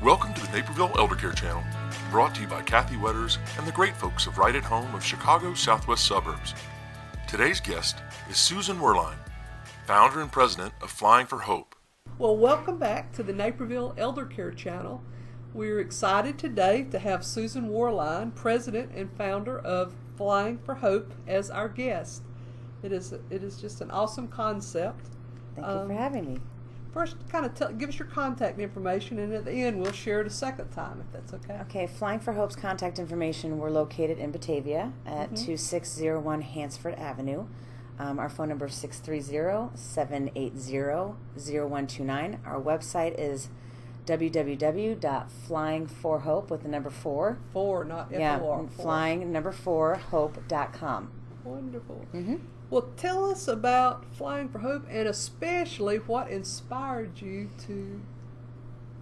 Welcome to the Naperville Eldercare channel, brought to you by kwetters and the great folks of Right at Home of Chicago's southwest suburbs. Today's guest is Susan Werlein, founder and president of Flying for Hope. Well, welcome back to the Naperville Eldercare channel. We're excited today to have Susan Werlein, president and founder of Flying for Hope, as our guest. It is just an awesome concept. Thank you for having me. First, give us your contact information, and at the end, we'll share it a second time, if that's okay. Okay, Flying for Hope's contact information, we're located in Batavia at 2601 Hansford Avenue. Our phone number is 630-780-0129. Our website is www.flyingforhope with the number 4. 4, not F-O-R. Yeah, flying number 4 hope.com. Wonderful. Mm-hmm. Well, tell us about Flying for Hope, and especially what inspired you to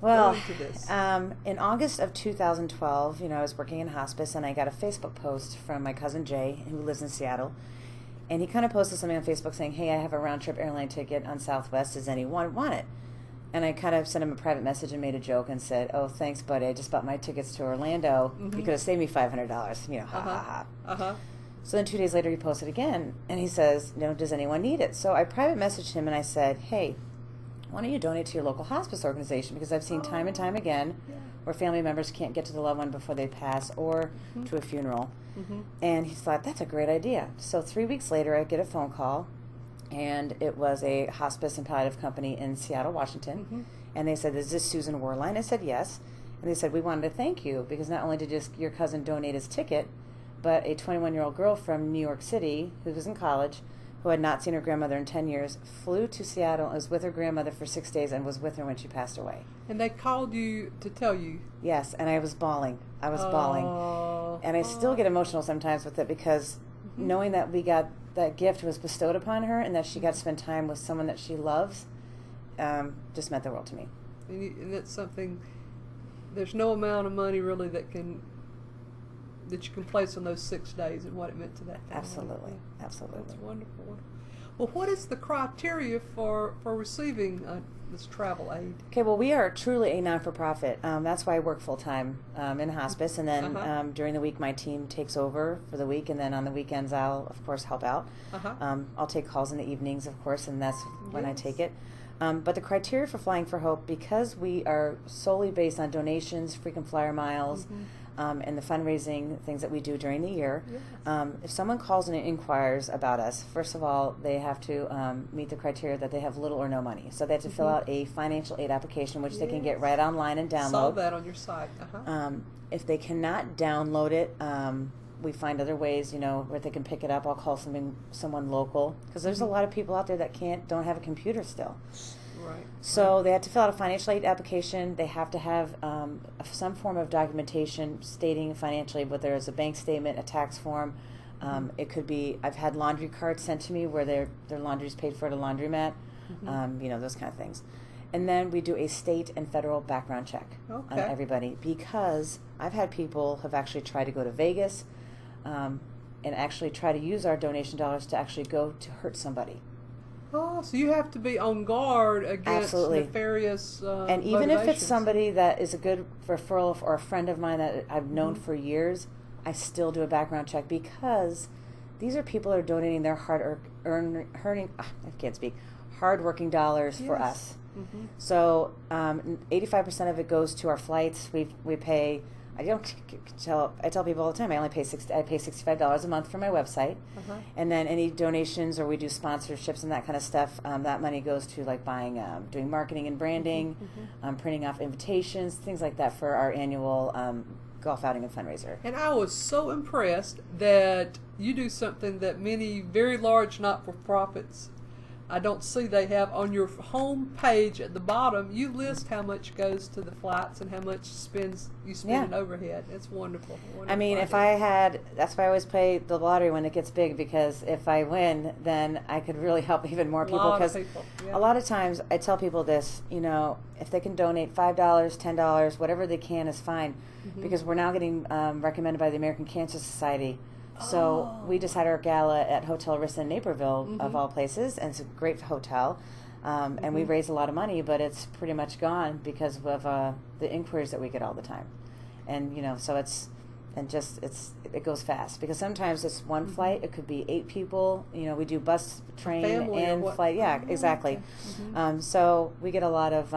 go into this. In August of 2012, I was working in hospice, and I got a Facebook post from my cousin Jay, who lives in Seattle, and he kind of posted something on Facebook saying, "Hey, I have a round-trip airline ticket on Southwest. Does anyone want it?" And I kind of sent him a private message and made a joke and said, "Oh, thanks, buddy. I just bought my tickets to Orlando. You could have saved me $500. Ha ha ha." So then 2 days later, he posted again, and he says, "Does anyone need it?" So I private messaged him, and I said, "Hey, why don't you donate to your local hospice organization? Because I've seen time and time again where family members can't get to the loved one before they pass or to a funeral." And he thought, that's a great idea. So 3 weeks later, I get a phone call, and it was a hospice and palliative company in Seattle, Washington. And they said, "Is this Susan Werlein?" I said, "Yes." And they said, "We wanted to thank you because not only did your cousin donate his ticket, but a 21-year-old girl from New York City who was in college, who had not seen her grandmother in 10 years, flew to Seattle and was with her grandmother for 6 days and was with her when she passed away." And they called you to tell you? Yes, and I was bawling. Bawling. And I still get emotional sometimes with it because knowing that we got that gift was bestowed upon her and that she got to spend time with someone that she loves just meant the world to me. And that's something, there's no amount of money really that you can place on those 6 days and what it meant to that family. Absolutely. That's wonderful. Well, what is the criteria for receiving this travel aid? Okay, well, we are truly a non-for-profit. That's why I work full-time in hospice, and then during the week my team takes over for the week, and then on the weekends I'll, of course, help out. I'll take calls in the evenings, of course, and that's when I take it. But the criteria for Flying for Hope, because we are solely based on donations, frequent flyer miles, and the fundraising things that we do during the year. If someone calls and inquires about us, first of all, they have to meet the criteria that they have little or no money. So they have to fill out a financial aid application, which they can get right online and download. Saw that on your site. If they cannot download it, we find other ways, where they can pick it up. I'll call someone local, because there's a lot of people out there that don't have a computer still. Right. So they have to fill out a financial aid application. They have to have some form of documentation stating financially, whether it's a bank statement, a tax form. It could be, I've had laundry cards sent to me where their laundry's paid for at a laundromat, those kind of things. And then we do a state and federal background check on everybody, because I've had people have actually tried to go to Vegas and actually try to use our donation dollars to actually go to hurt somebody. Oh, so you have to be on guard against nefarious and even if it's somebody that is a good referral or a friend of mine that I've known for years, I still do a background check, because these are people that are donating their hard-working dollars for us. So 85% of it goes to our flights. We pay. I tell people all the time, I pay $65 a month for my website, and then any donations, or we do sponsorships and that kind of stuff, that money goes to doing marketing and branding, printing off invitations, things like that for our annual golf outing and fundraiser. And I was so impressed that you do something that many very large not-for-profits, I don't see they have on your home page at the bottom. You list how much goes to the flights and how much you spend in overhead. It's wonderful. I mean, that's why I always play the lottery when it gets big, because if I win, then I could really help even more people. Because a lot of times I tell people this, if they can donate $5, $10, whatever they can is fine, because we're now getting recommended by the American Cancer Society. So we just had our gala at Hotel Rissa in Naperville, of all places, and it's a great hotel. And we raise a lot of money, but it's pretty much gone because of the inquiries that we get all the time. And so it goes fast because sometimes it's one flight. It could be 8 people. We do bus, train, and flight. Yeah, exactly. Okay. So we get a lot of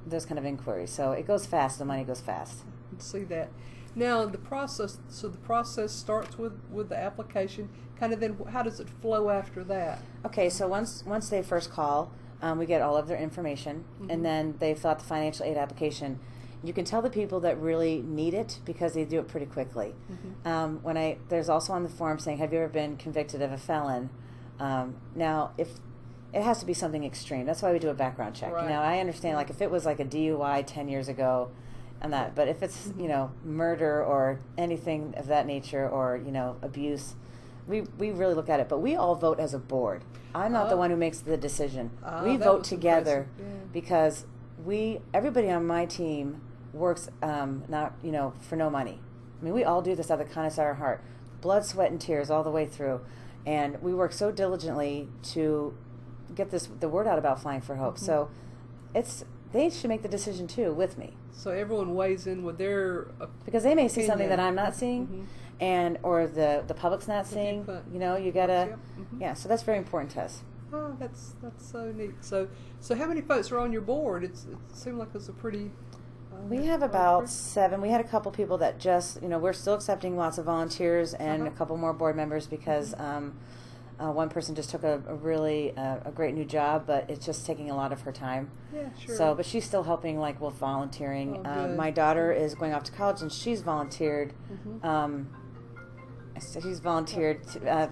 those kind of inquiries. So it goes fast. The money goes fast. I can see that. Now the process. So the process starts with the application. Kind of then, how does it flow after that? Okay, so once they first call, we get all of their information, and then they fill out the financial aid application. You can tell the people that really need it because they do it pretty quickly. There's also on the form saying, "Have you ever been convicted of a felon?" Now, if it has to be something extreme, that's why we do a background check. Right. Now, I understand, like if it was like a DUI 10 years ago, I'm not. But if it's murder or anything of that nature, or abuse, we really look at it. But we all vote as a board. I'm not the one who makes the decision. We vote together because everybody on my team works not for no money. I mean, we all do this out of the kindness of our heart, blood, sweat, and tears all the way through, and we work so diligently to get the word out about Flying for Hope. So they should make the decision too with me. So everyone weighs in with their because they may see something opinion. that I'm not seeing, or the public's not seeing. You gotta So that's very important to us. Oh, that's so neat. So how many folks are on your board? It seemed like it's a pretty. We have about 7. We had a couple people that just, we're still accepting lots of volunteers and a couple more board members because one person just took a really a great new job, but it's just taking a lot of her time. Yeah, sure. So, but she's still helping, like with volunteering. Oh, my daughter is going off to college, and she's volunteered. She's volunteered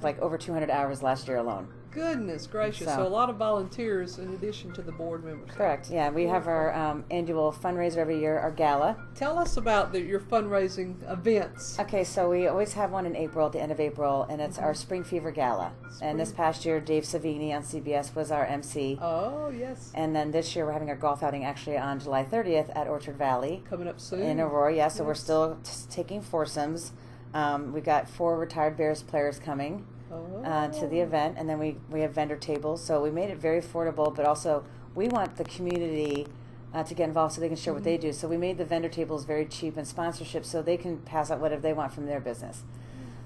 like over 200 hours last year alone. Goodness gracious! So a lot of volunteers in addition to the board members. Correct. Yeah, we have our annual fundraiser every year, our gala. Tell us about your fundraising events. Okay, so we always have one in April, at the end of April, and it's our Spring Fever Gala. And this past year, Dave Savini on CBS was our MC. Oh, yes. And then this year, we're having our golf outing actually on July 30th at Orchard Valley. Coming up soon. In Aurora, so we're still taking foursomes. We've got 4 retired Bears players coming. To the event, and then we have vendor tables, so we made it very affordable, but also we want the community to get involved so they can share what they do. So we made the vendor tables very cheap and sponsorship so they can pass out whatever they want from their business.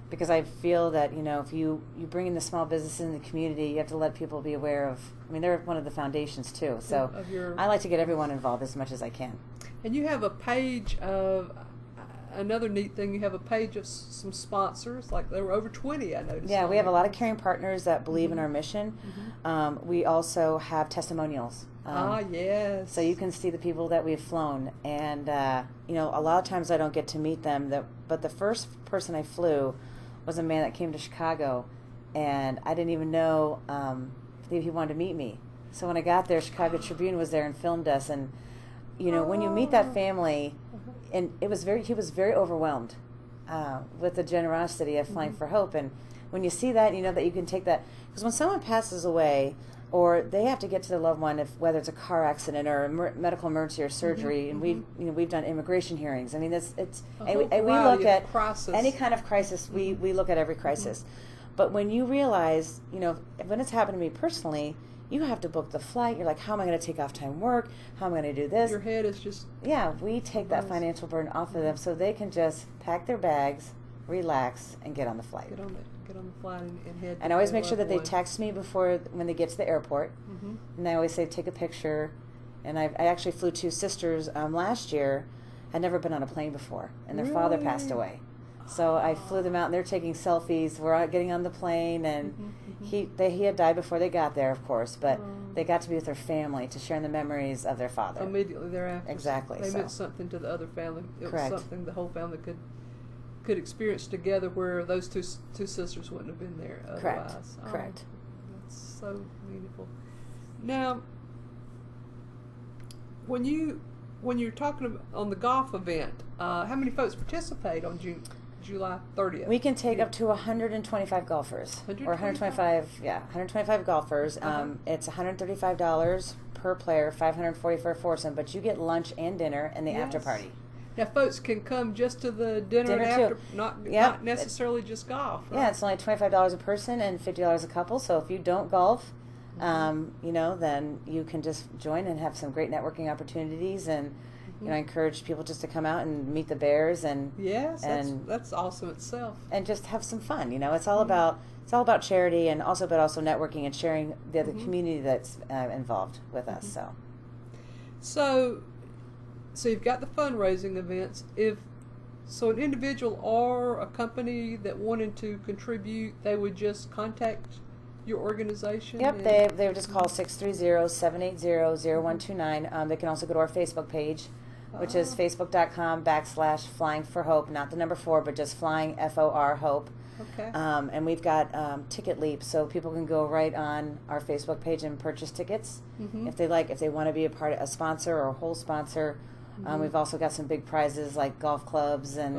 Because I feel that if you bring in the small businesses in the community, you have to let people be aware of. I mean, they're one of the foundations too. So I like to get everyone involved as much as I can. And you have a page of. Another neat thing, you have a page of some sponsors, like there were over 20, I noticed. Yeah, we have a lot of caring partners that believe in our mission. We also have testimonials. Yes. So you can see the people that we've flown. And, a lot of times I don't get to meet them. But the first person I flew was a man that came to Chicago, and I didn't even know he wanted to meet me. So when I got there, Chicago Tribune was there and filmed us. And, when you meet that family... And he was very overwhelmed with the generosity of Flying for Hope. And when you see that, that you can take that. Because when someone passes away, or they have to get to their loved one, whether it's a car accident or a medical emergency or surgery, and we've done immigration hearings. I mean, we look at crisis. Any kind of crisis. We look at every crisis. But when you realize, when it's happened to me personally, you have to book the flight. You're like, how am I going to take off time work? How am I going to do this? Your head is just... Yeah, we take that financial burden off of them so they can just pack their bags, relax, and get on the flight. Get on the flight and head. And I always make sure that they text me when they get to the airport. And I always say, take a picture. And I actually flew 2 sisters last year. Had never been on a plane before. And their father passed away. So I flew them out, and they're taking selfies. We're out getting on the plane, and he had died before they got there, of course, but they got to be with their family to share in the memories of their father. Immediately thereafter. Exactly. They meant something to the other family. It Correct. was something the whole family could experience together, where those two sisters wouldn't have been there otherwise. Correct. That's so meaningful. Now, when you're talking about on the golf event, how many folks participate on July 30th? We can take up to 125 golfers. 125 golfers. It's $135 per player, $540 for a foursome, but you get lunch and dinner and the after party. Now, folks can come just to the dinner and after, not necessarily just golf. Right? Yeah, it's only $25 a person and $50 a couple, so if you don't golf, then you can just join and have some great networking opportunities, and I encourage people just to come out and meet the bears and yes, that's awesome itself, and just have some fun. It's all about charity, and also networking and sharing the other community that's involved with us. So you've got the fundraising events. So an individual or a company that wanted to contribute, they would just contact your organization? Yep, they would just call 630-780-0129. They can also go to our Facebook page, which is facebook.com/Flying for Hope, not the number 4, but just Flying FOR Hope. Okay. And we've got Ticket Leap, so people can go right on our Facebook page and purchase tickets if they want to be a sponsor or a whole sponsor. We've also got some big prizes like golf clubs and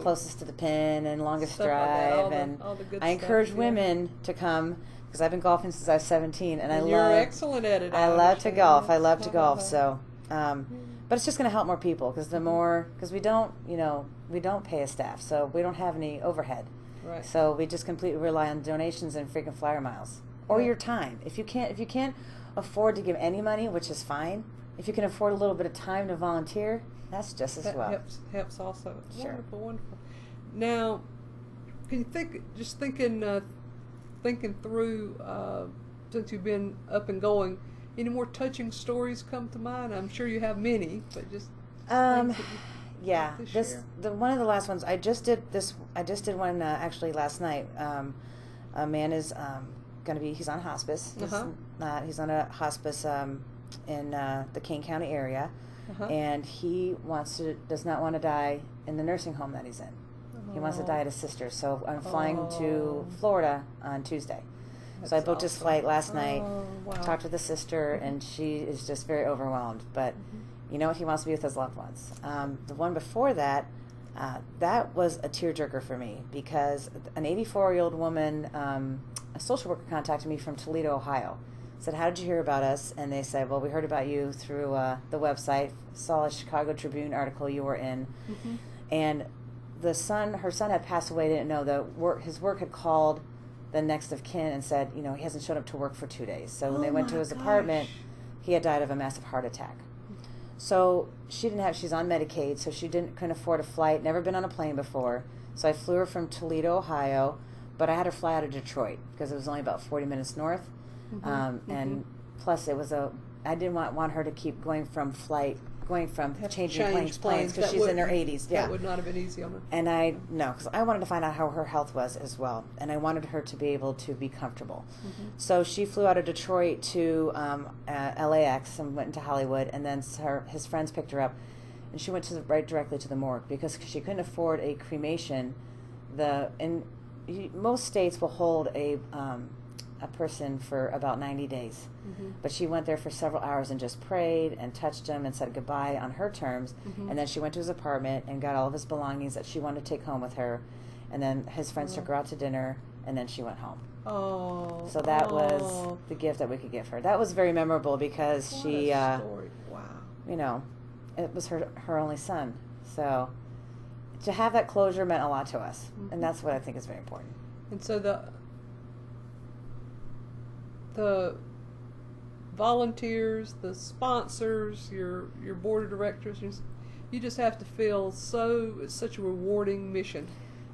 closest to the pin and longest Stuff drive. like that, all the good I encourage stuff, women to come, because I've been golfing since I was 17, and you're excellent at it. I love to golf. I love to golf. So, but it's just going to help more people, because we don't pay a staff, so we don't have any overhead. Right. So we just completely rely on donations and frequent flyer miles, or your time. If you can't afford to give any money, which is fine. If you can afford a little bit of time to volunteer, that's just as well. That helps also. Sure. Wonderful. Now, can you thinking through, since you've been up and going, any more touching stories come to mind? I'm sure you have many, but just things that you like to share. One of the last ones I just did one actually last night. A man is he's on hospice. He's on a hospice in the Kane County area, and he does not want to die in the nursing home that he's in. He wants to die at his sister's. So I'm flying to Florida on Tuesday. So I booked his flight last night, talked with the sister, and she is just very overwhelmed. But he wants to be with his loved ones. The one before that, that was a tearjerker for me, because an 84-year-old woman, a social worker, contacted me from Toledo, Ohio. Said, "How did you hear about us?" And they said, "Well, we heard about you through the website, saw a Chicago Tribune article you were in." And her son had passed away, didn't know his work had called the next of kin and said, he hasn't showed up to work for 2 days. So when they went to his apartment, he had died of a massive heart attack. So she's on Medicaid, so she couldn't afford a flight, never been on a plane before. So I flew her from Toledo, Ohio, but I had her fly out of Detroit, because it was only about 40 minutes north. And plus I didn't want her to keep going from changing planes, because she's in her 80s. Yeah. That would not have been easy on her. And because I wanted to find out how her health was as well, and I wanted her to be able to be comfortable. So she flew out of Detroit to LAX and went into Hollywood, and then his friends picked her up, and she went directly to the morgue, because she couldn't afford a cremation. Most states will hold a person for about 90 days. But she went there for several hours and just prayed and touched him and said goodbye on her terms. And then she went to his apartment and got all of his belongings that she wanted to take home with her. And then his friends took her out to dinner, and then she went home. So that was the gift that we could give her. That was very memorable, because she, story. Wow. It was her only son. So to have that closure meant a lot to us. And that's what I think is very important. And so the volunteers, the sponsors, your board of directors, you just have to feel it's such a rewarding mission.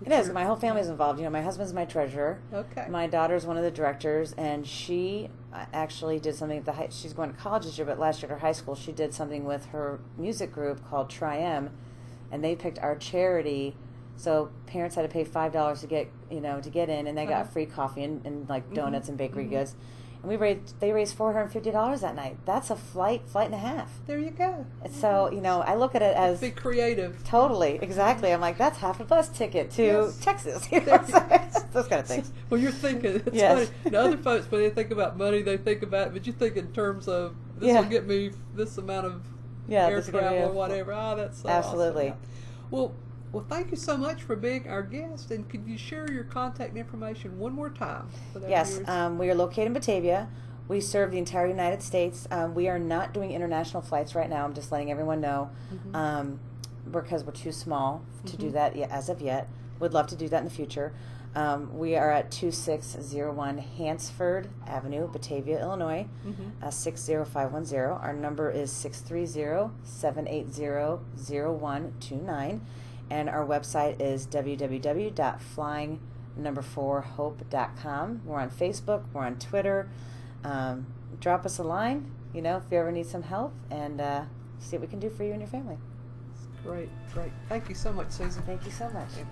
It is. My whole family's involved. My husband's my treasurer. Okay. My daughter's one of the directors, and she actually did something she's going to college this year, but last year at her high school she did something with her music group called Tri-M, and they picked our charity. So parents had to pay $5 to get in, and they got free coffee and like donuts and bakery goods. And they raised $450 that night. That's a flight and a half. There you go. And so, I look at it as... Be creative. Totally, exactly. I'm like, that's half a bus ticket to Texas. Those kind of things. Well, you're thinking, it's funny. Now, other folks, when they think about money, they think about it, but you think in terms of, this will get me this amount of air travel or whatever. That's so absolutely awesome. Well, thank you so much for being our guest, and could you share your contact information one more time for our Yes, viewers? We are located in Batavia. We serve the entire United States. We are not doing international flights right now. I'm just letting everyone know, because we're too small to do that as of yet. Would love to do that in the future. We are at 2601 Hansford Avenue, Batavia, Illinois, 60510. Our number is 630-780-0129. And our website is www.flying4hope.com. We're on Facebook. We're on Twitter. Drop us a line, if you ever need some help, and see what we can do for you and your family. Great. Thank you so much, Susan. Thank you so much. Yeah.